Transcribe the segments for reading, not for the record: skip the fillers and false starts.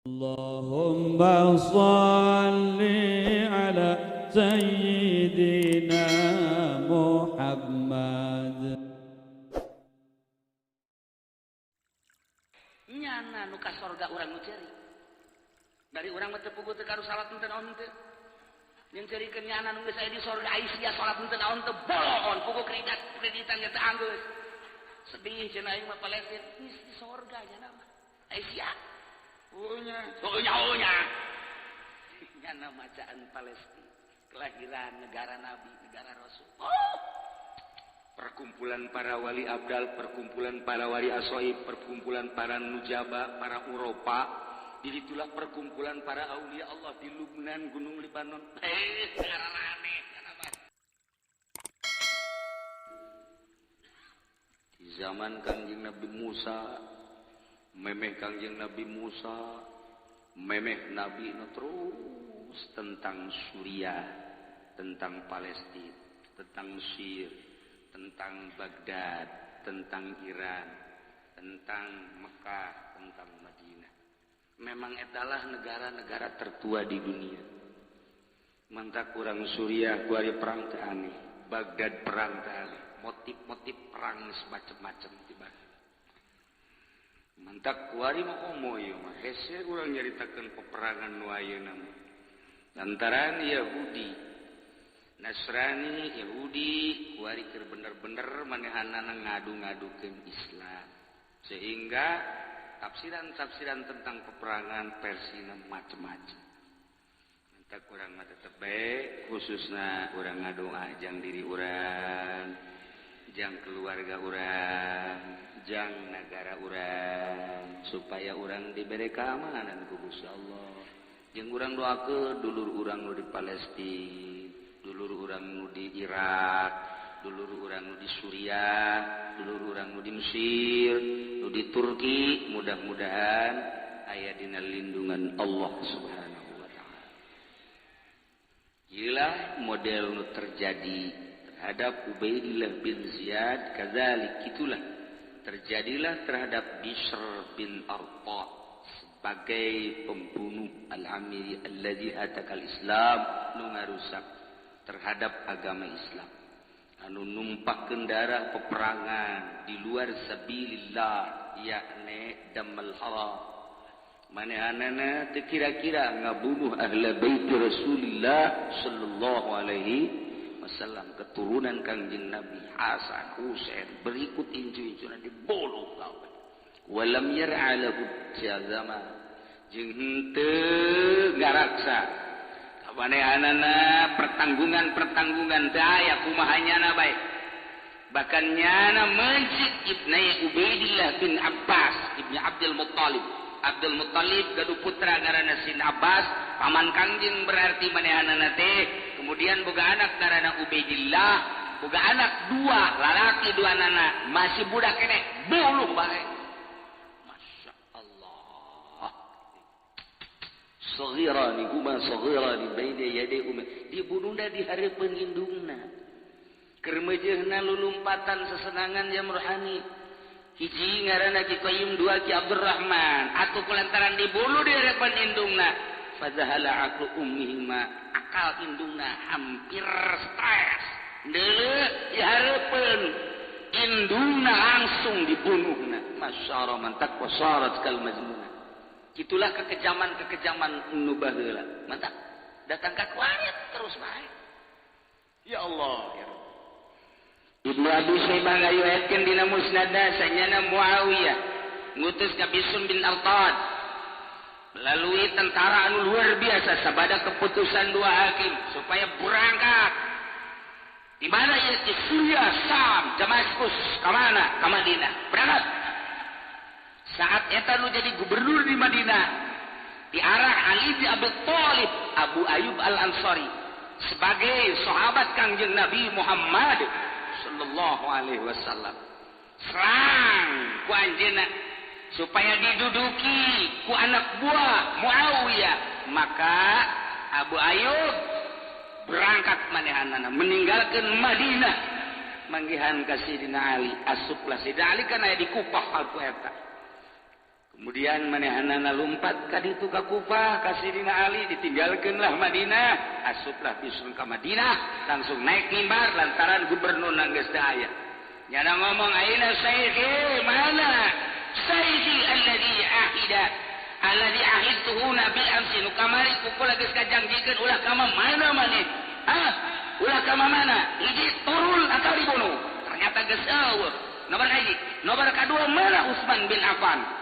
Allahumma salli ala Sayyidina Muhammad. Nyana nu ka sorga urang nu ceri. Dari urang mah teu puguh teu karu salat teu naon teu. Yang cerikeun nyana nu geus aya di sorga Aisyah salat teu naon teu bolon puguh kreditan teu anggeus. Sedih cenah aing mah palesin geus di sorga nyana mah. Aisyah. Unya. Nyana macaan Palestina. Kelahiran negara Nabi, negara Rasul. Oh. Perkumpulan para wali abdal, perkumpulan para wali asoib, perkumpulan para nujaba, para uropa. Itulah perkumpulan para aulia Allah di Lubnan, Gunung Libanon. Negara rame. Di zaman Kangjeng Nabi Musa, memeh Kangjeng Nabi Musa, memeh Nabi terus tentang Suriah, tentang Palestina, tentang Mesir, tentang Baghdad, tentang Iran, tentang Mekah, tentang Madinah. Memang etalah negara-negara tertua di dunia. Mantak kurang Suriah kuari perang teu aneh, Baghdad perang teu aneh, motif-motif perang macam-macam tiba. Mantak kuari mah omo ieu mah hese urang nyaritakeun peperangan nu ayeuna mah. Lantaran Yahudi, Nasrani, Yahudi kuari keur bener-bener manehanana ngadu-ngadukeun Islam. Sehingga tafsiran-tafsiran tentang peperangan Persina macam-macam. Mantak urang mah tetep bae khususna urang ngadoa jang diri urang, jang keluarga urang, jang negara urang supaya urang diberi keamanan ku Gusti Allah. Jeung urang doakeun dulur urang nu di Palestina, dulur urang nu di Irak, dulur urang nu di Suriah, dulur urang nu di Mesir, nu di Turki, mudah-mudahan aya dina lindungan Allah Subhanahu wa taala. Inilah model nu terjadi terhadap Ubaidillah bin Ziyad, kadzalik itulah terjadilah terhadap Bishr bin Arta sebagai pembunuh al-amiri alladzi hatakal Islam nu ngarusak terhadap agama Islam, anu numpahkeun darah peperangan di luar sabilillah, yakni damal haram. Manehanana teu kira-kira ngabunuh ahli bait Rasulillah sallallahu alaihi wasallam, keturunan Kangjeng Nabi Hasan, Husain, berikut incu-incuna dibolong kau. Walam yar'a lahu jazama, jeung henteu ngaraksa kabanehanana pertanggungan-pertanggungan teu aya kumaha nyana bae. Bahkan nyana mencik ibnu Ubaidillah bin Abbas ibnu Abdul Muttalib. Abdul Muttalib gaduh putra ngaranna Sin Abbas, paman Kangjeng berarti manehanana teh. Kemudian boga anak ngaranna Ubaidillah, boga anak dua, lalaki dua anak, masih budak keneh, buluh bae. Masya Allah. Saghirani huma saghirani baina yaday dibunuhna di hareupeun indungna. Keur meujeuhna lulumpatan sesenangan jam rohani. Hiji ngaranna Ki Qayyim, dua Ki Abdurrahman, atuh kulantaran dibunuh di hareupeun indungna. Fazahala aqlu ummihima, akal indungna hampir stres. Deuleu di hareupeun indungna langsung dibunuhna. Masyaallah mantak wasarat kal majnuna. Itulah kekejaman-kekejaman nu baheula. Mantap. Datang ka kuarit terus bae. Ya Allah, ya Rabb. Ibnu Abi Syaibah ngariwayatkeun dina musnadna sanyana Muawiyah ngutus ka Bishr bin Artad melalui tentara anu luar biasa sabada keputusan dua hakim supaya berangkat di mana ya, di Suriah, Sam, Damaskus, ka mana? Ka Madinah. Berangkat. Saat eta nu jadi gubernur di Madinah diarah Ali bin Abi Thalib, Abu Ayyub Al-Ansari sebagai sahabat Kangjeng Nabi Muhammad sallallahu alaihi wasallam. Serang ku anjeunna supaya diduduki ku anak buah Muawiyah. Maka Abu Ayyub berangkat manehanana meninggalkan Madinah manggihan ka Sidina Ali. Asuplah Sidina Ali kana aya di Kufah al eta. Kemudian manehanana lumpat ka ditu ka Kufah, ka Sidina Ali, ditinggalkeunlah Madinah, asuplah bisun ka Madinah, langsung naik mimbar lantaran gubernur geus teu aya. Nyana ngomong ayeuna sayyidi mana? Sayyidi alladzi ahidtuhu bil amsi nu kamari kukula geus kajangjikeun ulah ka mana maneh? Ulah ka mana? Hiji turun atau dibunuh. Ternyata geus eueuh. Nomor hiji, nomor kedua mana Utsman bin Affan?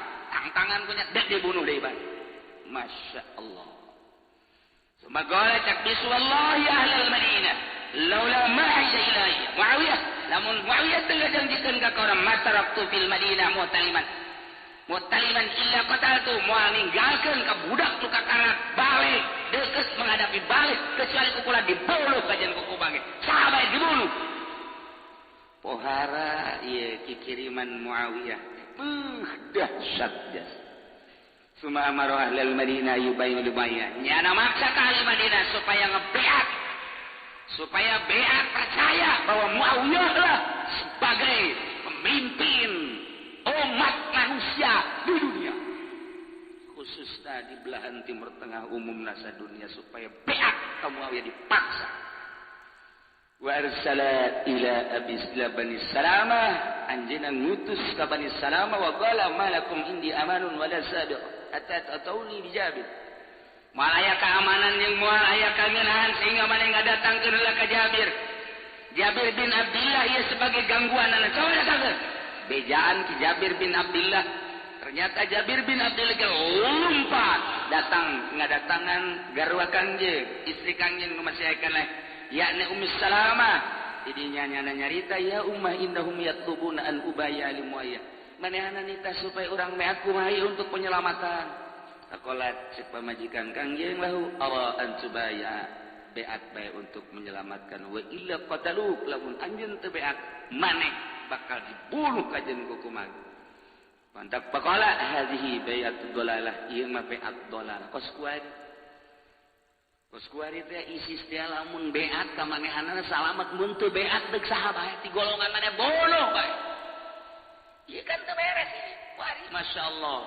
Tangan punya dak dibunuh deui bae. Masya Allah. Semoga cak bisu wallahi ahlal Madinah laula ma'ida ilahi Muawiyah lamun Muawiyah teu janjikeun ka urang mataraktu fil Madinah muhtaliman illa qataltu moal ninggalkeun ka budak nu kakarak balik deukeut menghadapi balik kecuali kukula dibunuh kajian kuku bangke sahabat dibunuh. Pohara ieu kikiriman Muawiyah dahsyat jas. Suma amaru ahlal Madinah yubayinu lumayan. Nyana maksa ka ahli Madinah supaya beat percaya bahwa Muawiyah lah sebagai pemimpin umat manusia di dunia. Khususnya di belahan timur tengah umum nasa dunia supaya beat ka Muawiyah dipaksa. Wa arsala ila Bani Salamah anjeunna ngutus ka Bani Salamah wa qala malakum indi amanun wala sabiq atatawni bi Jabir. Malaya keamanan yang moal aya kangeunaan sehingga maneh ngadatangkeun heula ka Jabir. Jabir bin Abdullah ieu sebagai gangguanana. Coba datangkeun. Bejaan ki Jabir bin Abdullah. Ternyata Jabir bin Abdullah lompat datang ngadatangan garwa Kangjeng, istri Kangjeng nu masih ayeuna yakni Ummu Salamah. Didinya nyana nyarita ya ummah innahum yatlubuna an ubaya li Muayyah. Manehana nita supaya urang meak kumaha untuk penyelamatan. Takolat cek pamajikan Kangjeng lahu awa an subaya beat bae untuk menyelamatkan wa illa qataluk lamun anjeun teu beat maneh bakal dibunuh kajeun ku kumaha. Mantap pakola hadhihi bai'atud dolalah ieu mah beat dolalah kos kuari teh isi teh lamun beat ka manehanana salamat mun teu beat deuk saha bae ti golongan maneh bodoh bae. Ieu kan teu beres ieu kuari masyaallah.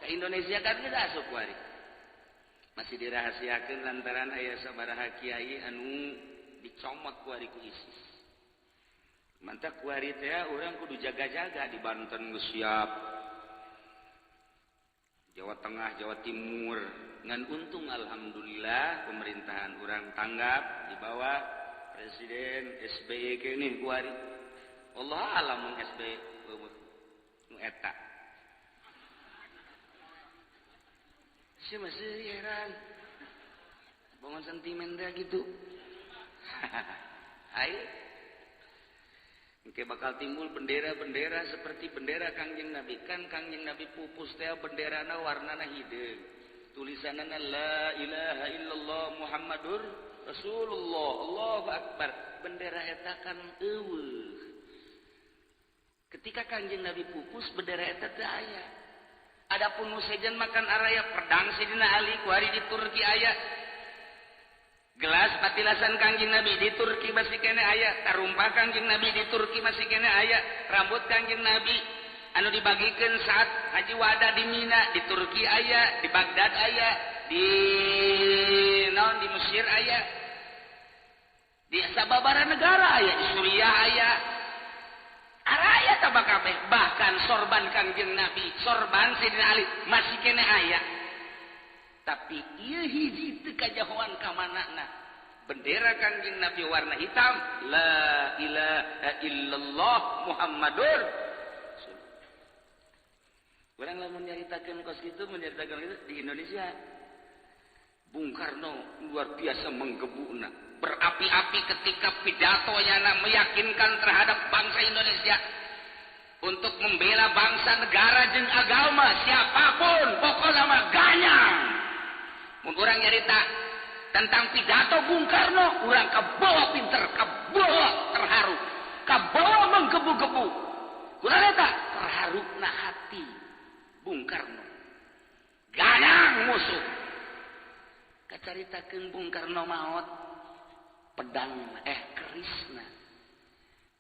Ka Indonesia kan geus asup kuari. Masih dirahasiakeun lantaran aya sabaraha kiai anu dicomot kuari ku ISIS. Mantap kuari teh urang kudu jaga-jaga di Banten geus siap. Jawa Tengah, Jawa Timur, ngan untung alhamdulillah pemerintahan urang tanggap di bawah Presiden SBY kene kuari. Allah alam mun SBY nu eta. Sia masih heran. Bangun sentimen teh gitu. Hai. Engke bakal timbul bendera-bendera seperti bendera Kangjeng Nabi. Kan Kangjeng Nabi pupus teh benderana warnana hideung. Tulisanana la ilaha illallah Muhammadur Rasulullah. Allahu akbar. Bendera eta kan eueuh. Ketika Kangjeng Nabi pupus bendera eta teu aya. Adapun musejan makan araya pedang Sidina Ali kuari di Turki aya. Gelas patilasan Kangjeng Nabi di Turki masih kene aya, tarumpah Kangjeng Nabi di Turki masih kene aya, rambut Kangjeng Nabi anu dibagikeun saat haji wada di Mina di Turki aya, di Baghdad aya, di di Mesir aya, di sababaraha negara aya, di Suriah aya. Araya tabak kabeh, bahkan sorban Kangjeng Nabi, sorban Sidina Ali masih kene aya. Tapi ieu hiji teu kajahoan ka manana. Bendera Kangjeng Nabi warna hitam, la ilaha illallah Muhammadur. Urang lamun nyaritakeun kos kitu, menyaritakeun kitu di Indonesia. Bung Karno luar biasa menggebuna, berapi-api ketika pidatonya meyakinkan terhadap bangsa Indonesia untuk membela bangsa, negara, jeung agama siapapun, pokoknya mah ganyang. Mun urang nyarita tentang pidato Bung Karno, urang kabawa pinter, kabawa terharu, kabawa menggebu-gebu. Urang eta terharuna hati Bung Karno. Ganyang musuh. Kacaritakeun Bung Karno maot pedang kerisna.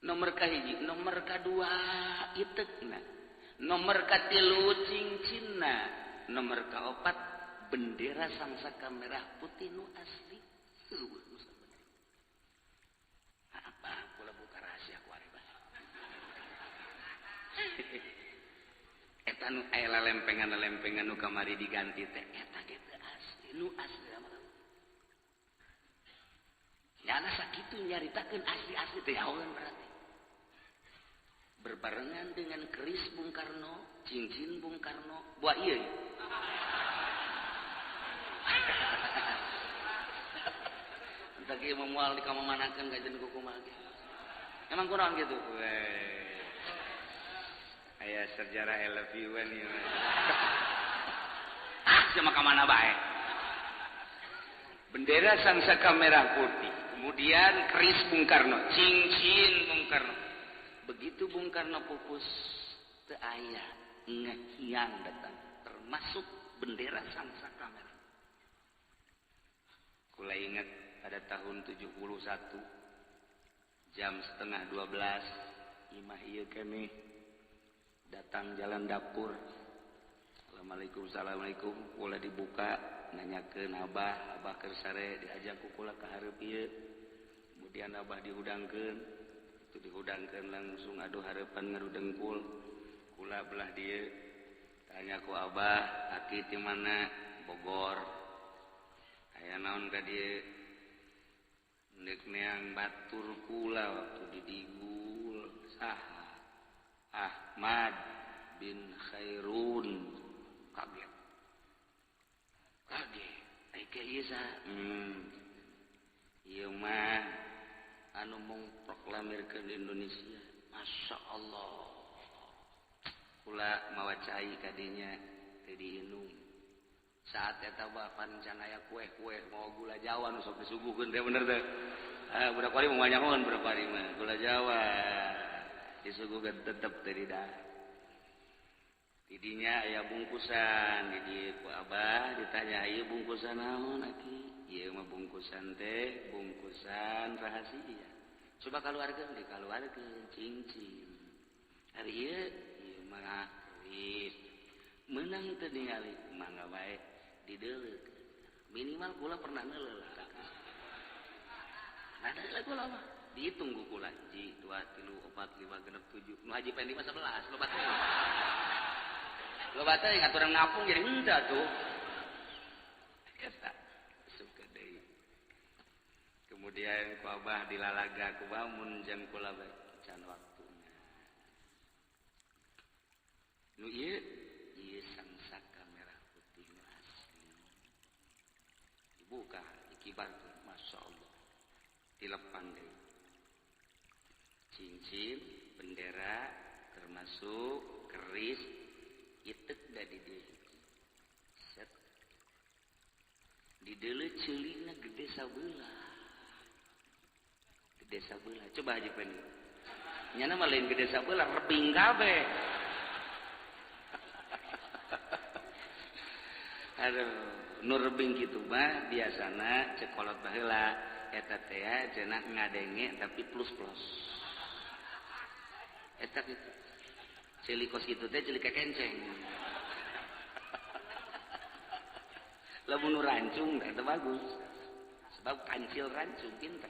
Nomor kahiji, nomor kadua itekna. Nomor katilu cincinna, nomor kaopat bendera sangsaka merah putih nu asli. Apa pula buka rahasia ku ari bae. Eta nu aya lempengan nu kamari diganti teh eta ge teu asli, nu asli mah. Nyana sakitu nyaritakeun asli-asli teh yaeun berarti. Berbarengan dengan keris Bung Karno, cincin Bung Karno, buah ieu. Entah kieu moal dikamamanakeun gajen ku kumaha. Emang kunaon gitu? Aya sejarah I love you-an ieu. Sama ka mana bae. Bendera sangsaka merah putih, kemudian keris Bung Karno, cincin Bung Karno. Begitu Bung Karno pupus teu aya ngahiang datang, termasuk bendera sangsaka merah. Kula ingat pada tahun 71 jam 11:30 imah ieu keneh datang jalan dapur. Assalamualaikum kula dibuka nanyakeun abah keur sare diajak ku kula ka hareup ieu. Kemudian abah dihudangkeun dihudangkeun langsung aduh hareupan ngarudengkul kula belah dieu tanya ku abah aki ti mana Bogor aya naon ka dieu neuk neang batur kula waktu di Digul saha Ahmad bin Khairun kaget ai ka ieu saha ieu mah anu mengproklamirkeun Indonesia. Masya Allah. Kula mawa cai kadinya teu diinum. Saat eta bae pancen aya kue-kue mau gula Jawa nu sok disuguhkeun teh bener teh. Budak wali mau nyahoan budak wali mah gula Jawa disuguhkeun tetep teu didah. Tidinya aya bungkusan di dieu ku abah ditanya ieu bungkusan naon aki? Ieu mah bungkusan teh bungkusan rahasia. Coba kaluarkeun dikaluarkeun cincin. Ari ieu mah keris. Meunang teu ningali mangga bae dideuleukeun. Minimal kula pernah neuleuh lah. Ada lah kula mah. Dihitung ku kula 1 2 3 4 5 6 7. Nu haji pendi mah 11 loba teh. Loba teh ngaturan ngapung jadi henteu tuh. Eta suka deui. Kemudian ku abah dilalaga ku bamun jeung kula bae can waktuna. Nu ieu sangsaka merah putih nu asli. Dibuka dikibarkeun masyaallah. Dilepan deui. Cincin, bendera termasuk keris itek da di dieu. Set. Di deuleu ceulingna gede sabeula. Gede sabeula. Coba aja pen. Nyana mah lain gede sabeula rebing kabeh. Aduh, nu rebing kitu mah biasana cekolot baheula eta teh cenah ngadenge tapi plus-plus. Eta kitu. Celikos kitu teh celik kenceng. Lamun rancung eta bagus. Sebab kancil rancung pinter.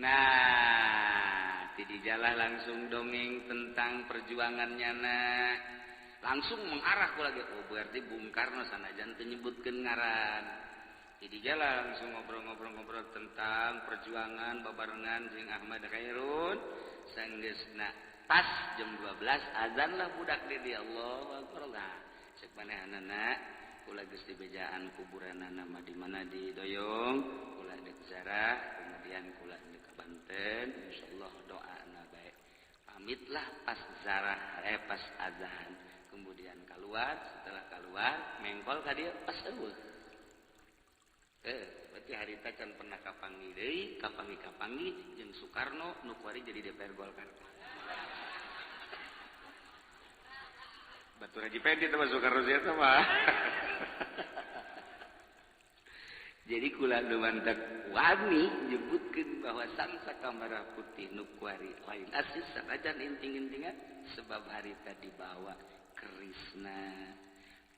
Nah, ti dijalah langsung dongeng tentang perjuangannya nah. Langsung mengarah ku lagi. Oh, berarti Bung Karno sanajan teu nyebutkeun ngaran. Ti dijalah langsung ngobrol-ngobrol tentang perjuangan babarengan jeung Ahmad Khairun sanggeusna pas jam 12 azan lah budak di Allahu Akbar lah. Cek manehanana kula geus di bejaan kuburanana mah di mana di Doyong, kula deuk ziarah, kemudian kula deuk ka Banten, insyaallah doana bae. Pamitlah pas ziarah pas azan. Kemudian keluar, setelah keluar mengkol ka dieu pas eueuh. Berarti harita can pernah kapangi deui, kapangi jeung Soekarno nu kuari jadi DPR Golkar. Batur Haji Pendi teh Soekarno sia teh mah. Jadi kula nu mantep wani nyebutkeun bahwa sang sakamara putih nu kuari lain asis sanajan inting-intingan sebab harita dibawa kerisna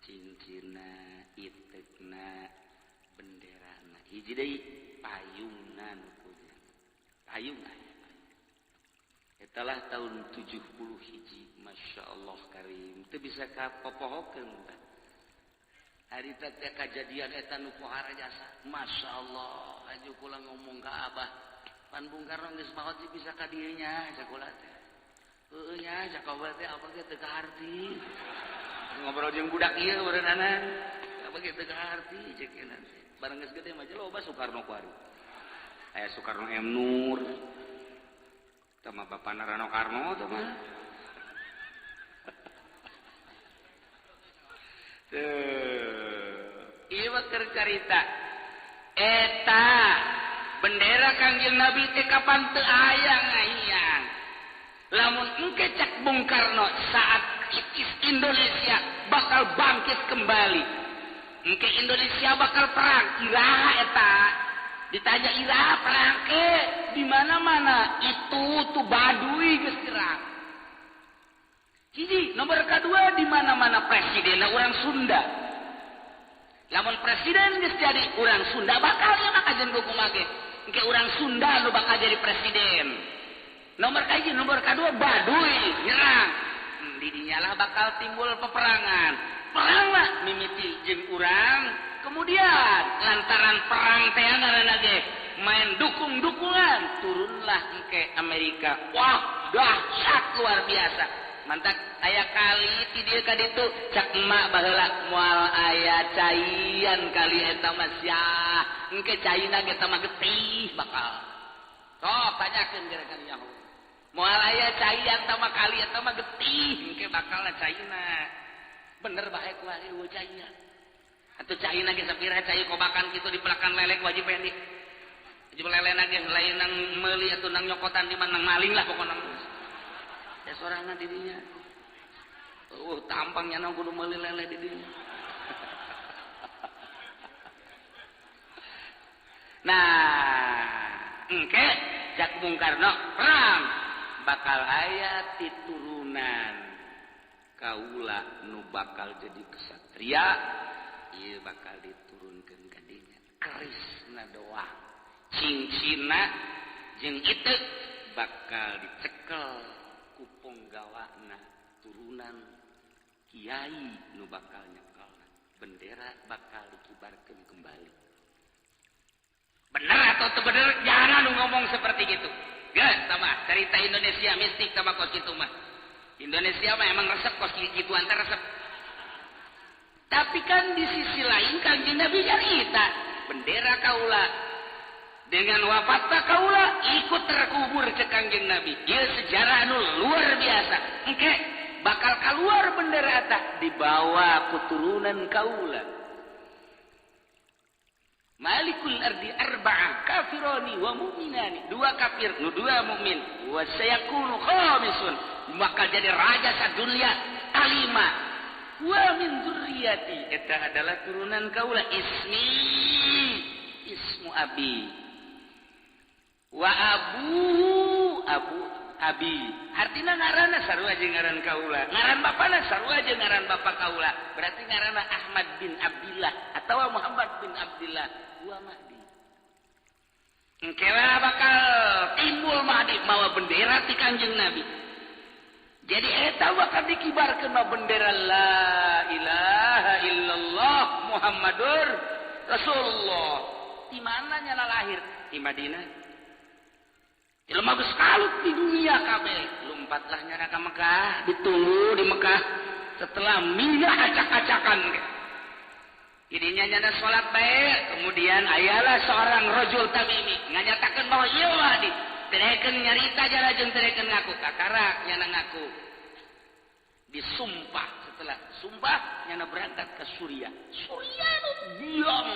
cincina itekna benderana hiji deui payungna nu punya payung etalah tahun 70 hiji masyaallah karim teu bisa kapopohokeun harita teh kajadian eta nu pohara jasa masyaallah aju kula ngomong ka abah pan Bung Karno geus maot bisa ka dieu nya sakulah teh heueuh nya sakoba teh apa ge teu kaharti ngobrol jeung budak ieu beunana apa ge teu kaharti cekeuna bareng geus gede mah loba Soekarno kuari aya Soekarno M Nur teh mah bapana Rano Karno teh mah ieu mah keur carita eta bendera Kangjeng Nabi teh kapan teu aya ngahiyang lamun engke cak Bung Karno saat Indonesia bakal bangkit kembali engke Indonesia bakal perang iraha eta ditanya iraha perang ke di mana-mana itu tuh Baduy geus gerang hiji nomor kedua di mana-mana presidenna urang Sunda lamun presiden geus jadi urang Sunda bakal nya maka jeung kumaha ge engke urang Sunda nu bakal jadi presiden nomor kahiji nomor kedua Baduy nyerang didinya lah bakal timbul peperangan perang lah mimiti jeung urang kemudian lantaran perang teh ngaranna ge main dukung-dukungan turunlah engke Amerika wah dahsyat luar biasa mantak aya kali ti dieu ka ditu cak emak baheula moal aya caian kali eta mah sia engke caina ge teh mah getih bakal sok tanyakeun gara-gara nyaho moal aya caian teh mah kali eta mah getih engke bakalna caina bener bae ku ari caina atuh caina ge sapira cai kobakan kitu di pelakan lelek wajib pendik wajib lelena ge lain nang meuli atuh nang nyokotan di mana maling lah pokona ya sorangan didinya tampangnya nang kudu meuli lele didinya nah engke jak Bung Karno perang bakal aya titurunan kaula nu bakal jadi kesatria ieu bakal diturunkeun ka dinya kerisna doang cincina jeung itu bakal dicekel ku ponggawana turunan kiai nu bakal nyekelna bendera bakal dikibarkeun kembali bener atau teu bener jangan lu ngomong seperti gitu geus tamah cerita Indonesia mistik sama kos kitu mah Indonesia mah emang resep kos gituan teh resep tapi kan di sisi lain Kangjeng Nabi nyarita bendera kaula dengan wafatna kaula ikut terkubur ke Kangjeng Nabi ieu sejarah anu luar biasa engke bakal keluar bendera eta dibawa keturunan kaula Malikul ardi arba'ah kafirani wa mu'minani dua kafir nu dua mukmin wa sayakunu khamisun bakal jadi raja sadunya kalima wa min dzurriyyati eta adalah turunan kaula ismu abi wa abu abi artina ngaranna sarua jeung ngaran kaula ngaran bapana sarua jeung ngaran bapa kaula berarti ngaranna Ahmad bin Abdillah atawa Muhammad bin Abdillah wa Mahdi engke bakal timbul Mahdi mawa bendera ti Kanjeng Nabi jadi eta bakal dikibarkeun bendera la ilaha illallah Muhammadur Rasulullah di mana nyala lahir di Madinah ilmu geus kalut di dunia kabeh lompatlah nyana ka Mekah ditunggu di Mekah setelah minggah acak-acakan idinya nyana salat bae kemudian ayalah seorang rajul tamimi nganyatakeun bahwa ieu Mahdi terekeun nyarita jalajeun terekeun ngaku kakara nyana ngaku disumpah setelah sumpah nyana berangkat ke Suriah diam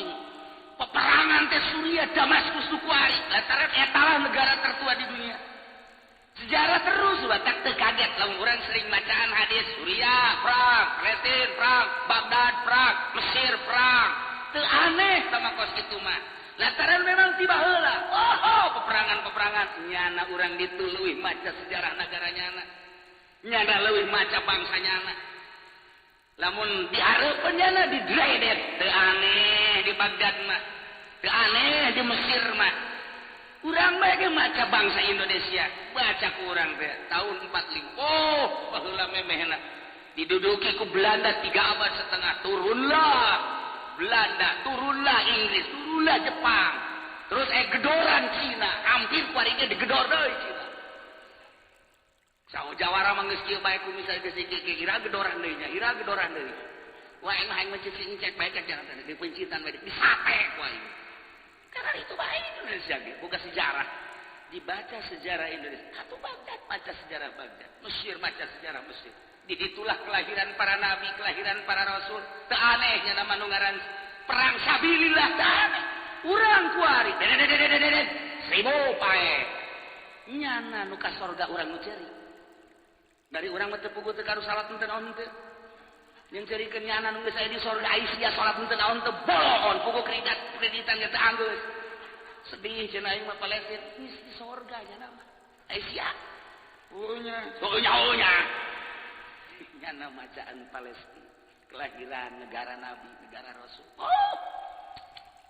peperangan teh Suriah Damaskus tu kuari lantaran etalah negara tertua di dunia sejarah terus batak teu kaget lamun urang sering bacaan hadis Suriah perang Palestina perang Baghdad perang Mesir perang teu aneh sama kos kitu mah Lantaran memang tiba heula. Peperangan nyana urang ditu leuwih maca sejarah negara nyana leuwih maca bangsa nyana. Lamun dihareupeun nyana di Dredet teu aneh di Baghdad mah. Teu aneh di Mesir mah. Urang mah ge maca bangsa Indonesia, baca ku urang teh tahun 45. Baheula memehna diduduki ku Belanda 3 abad setengah, turunlah Belanda, turunlah Inggris, turunlah Jepang. Terus gedoran Cina, hampir kuarinya digedor deui Cina. Saho Jawara mah geus kieu bae ku misal geus iki ira gedoran deui nya, ira gedoran deui. Wah emang hayang mencicing cek bae cek jangan di pencitan bae disate ku aing. Karena itu bae Indonesia ge, bukan sejarah. Dibaca sejarah Indonesia. Atuh Baghdad baca sejarah Baghdad, Mesir baca sejarah Mesir. Ditulah kelahiran para nabi, kelahiran para rasul. Teu anehnya nama nu ngaran perang sabilillah teu aneh. Urang kuari, dedet 1000 pae. Nyana nu ka sorga urang nu ceri. Dari urang mah teu puguh teu karu salat teu naon teu. Yang cerikeun nyana nu geus aya di sorga Aisyah salat teu naon teu bolon, puguh kreditan ge teu anggeus. Sedih cenah aing mah Palestina di sorga nyana mah. Aisyah. Punya. Nyana macaan Palestina, kelahiran negara Nabi, negara Rasul.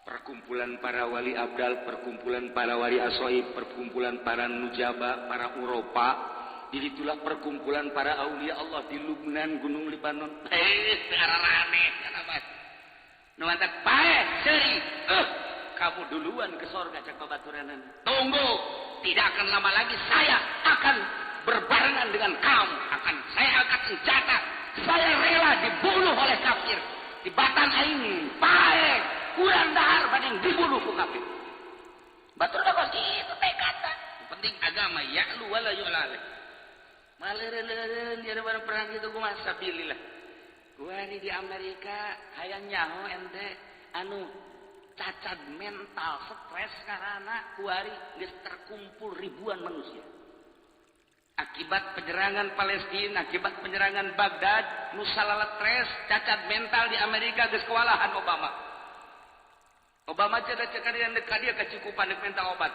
Perkumpulan para wali abdal, perkumpulan para wali asoib, perkumpulan para nujaba, para Eropa. Disitulah perkumpulan para aulia Allah di Lubnan, Gunung Libanon. Ararane, nyana mas. Nuantak pae, seri. Kamu duluan ke sorga cak babaturenan. Tunggu, tidak akan lama lagi saya akan berbarengan dengan kamu, saya akan senjata, saya rela dibunuh oleh kafir di batan aing pae kurang dahar badeng dibunuh ku kafir. Batur da kos itu tekadna penting agama ya'lu wala yu'lal maleureun dia bareng perang kitu kumaha sabilillah kuari di Amerika hayang nyaho ente anu cacat mental stres karena kuari geus terkumpul ribuan manusia. Akibat penyerangan Palestina, akibat penyerangan Baghdad, nusalala stres, cacat mental di Amerika geus kewalahan Obama. Obama cenah cekadian deuk dia kecukupan deuk mental obat.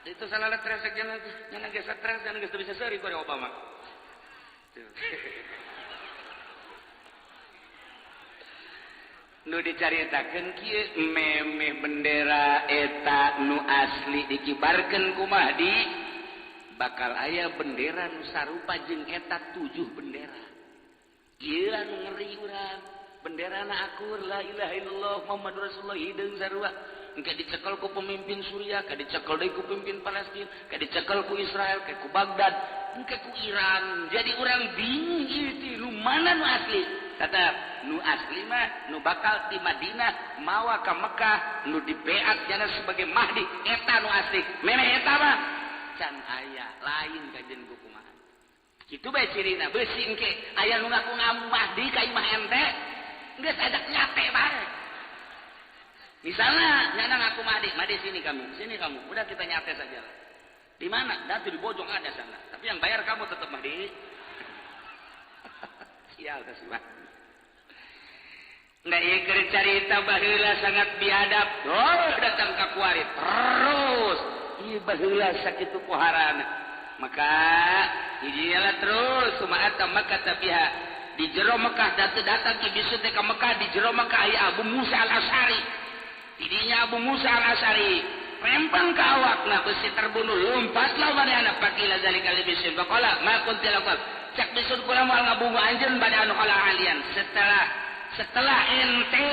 Itu salala stres cenah geus stres dan geus bisa seuri ku Obama. Nu dicaritakeun kieu memeh bendera eta nu asli dikibarkeun ku Mahdi. Bakal aya bendera nu sarupa jeung eta 7 bendera. Ieu anu ngeri urang. Benderana akur la ilaha illallah Muhammadur Rasulullah hideung sarua. Engke dicekel ku pemimpin Suriah, ka dicekel deui ku pemimpin Palestina, ka dicekel ku Israel, ka ku Baghdad, engke ku Iran. Jadi urang bingung ieu nu mana nu asli. Kata nu asli mah nu bakal di Madinah mawa ka Mekah nu dibeat jana sebagai Mahdi eta nu asli. Memeh eta mah can aya lain kajen ku kumaha kitu bae cirina beusi engke aya nu ngaku Mahdi ka imah ente geus ajak nyate bae misalnya nyana ngaku Mahdi sini kamu udah kita nyate saja di mana datu di Bojong ada sana tapi yang bayar kamu tetap Mahdi sial ka sih nggak ieu keur carita baheula sangat biadab datang ka kuari terus ieu baheula sakitu poharana maka hijinya terus sumaata Makkah tabiha di jero Mekah datang ki bisu teh ka Mekah di jero Mekah aya Abu Musa al-Asy'ari didinya Abu Musa al-Asy'ari rempang ka awakna besi terbunuh lompatlah manehna pakila zalikal bisin faqala ma kuntil laqal cak bisun kula moal ngabungu anjeun bade anu kala alian setelah ente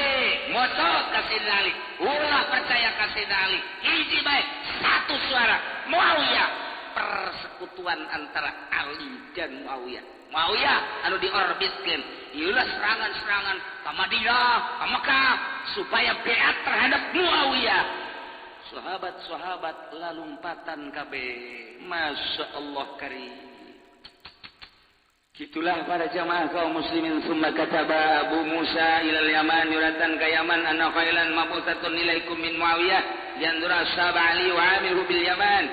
mocot kasih Ali ulah percaya kasih Ali hiji bae satu suara Muawiyah persekutuan antara Ali dan Muawiyah anu diorbitkeun ieulah serangan-serangan ka Madinah ka Mekah supaya beat terhadap Muawiyah sahabat-sahabat lalumpatan kabeh masyaallah karim. Itulah para jamaah kaum muslimin summa kataba Abu Musa ilal Yaman yuratan ka Yaman anna khailan mabusatun ilaikum min Muawiyah yandura sahaba Ali wa amiru bil Yaman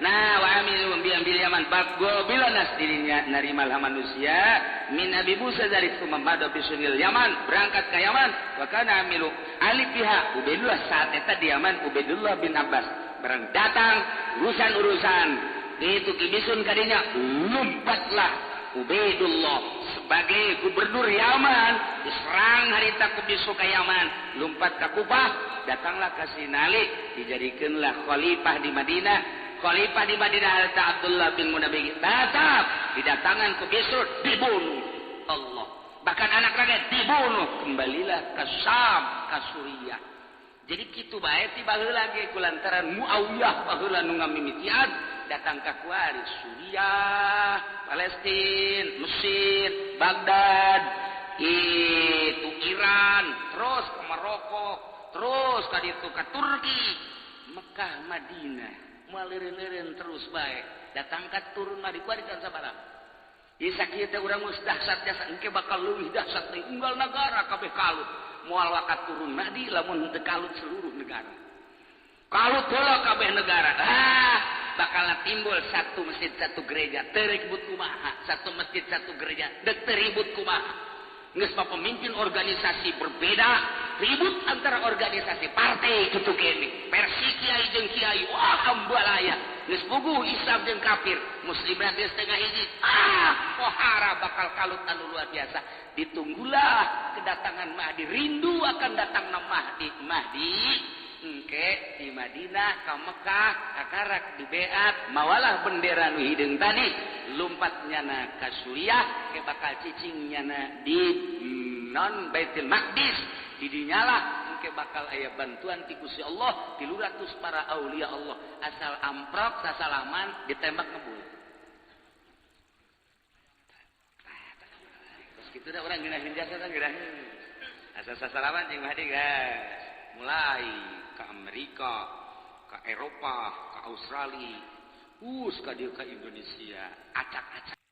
Nah, wa amilu bil Yaman bago bilanas dirinya narimal manusia min Abi Musa dari Mamadu bisunil Yaman berangkat ke Yaman wa kana amilu alifiha Ubaidullah saat eta di Yaman Ubaidullah bin Abbas barang datang urusan-urusan itu kibisun kadinya lompatlah Ubaidullah sebagai gubernur Yaman diserang harita kubisu ke Yaman lompat ke Kufah datanglah ke Sinali dijadikanlah khalifah di Madinah. Khalifah di Madinah Hazrat Abdullah bin Munabbih tetap didatangan ke Bisr dibunuh Allah. Bahkan anak rakyat dibunuh kembalilah ke Syam ke Suriah. Jadi kitu bae ti baheula ge kulantaran Muawiyah baheula nu ngamimitian datang ka kuari Suriah, Palestina, Mesir, Baghdad, itu Iran, terus ke Maroko, terus ka ditu ka Turki, Mekah, Madinah. Maleureun terus baik datang ka turun mah dikuarikan sabaraha ieu sakieu teh urang geus dahsyat jasa engke bakal leuwih dahsyat teh unggal nagara kabeh kalut moal wakat turun mah di lamun teu kalut seluruh negara kalut heula kabeh negara bakal timbul satu masjid satu gereja teu ribut kumaha satu masjid satu gereja teu ribut kumaha geus pemimpin organisasi berbeda ribut antara organisasi partai kitu kene versi kiai jeung kiai wah ambalaya geus puguh Islam jeung kafir muslimna geus setengah hiji pohara bakal kalut anu luar biasa ditunggulah kedatangan Mahdi rindu akan datangna Mahdi engke di Madinah ka Mekah kakarak di Beat mawalah bendera nu hideung tadi lompatnyana ka Suriah ke bakal cicingnyana di non Baitul Maqdis di dinyalah engke bakal aya bantuan ti Gusti Allah 300 para aulia Allah asal amprok sasalaman ditembak ngebul terus kitu da urang ngeunaheun jasa teh ngeunaheun asal sasalaman jeung Mahdi guys mulai ke Amerika, ke Eropa, ke Australia, ka dieu ka Indonesia, acak-acak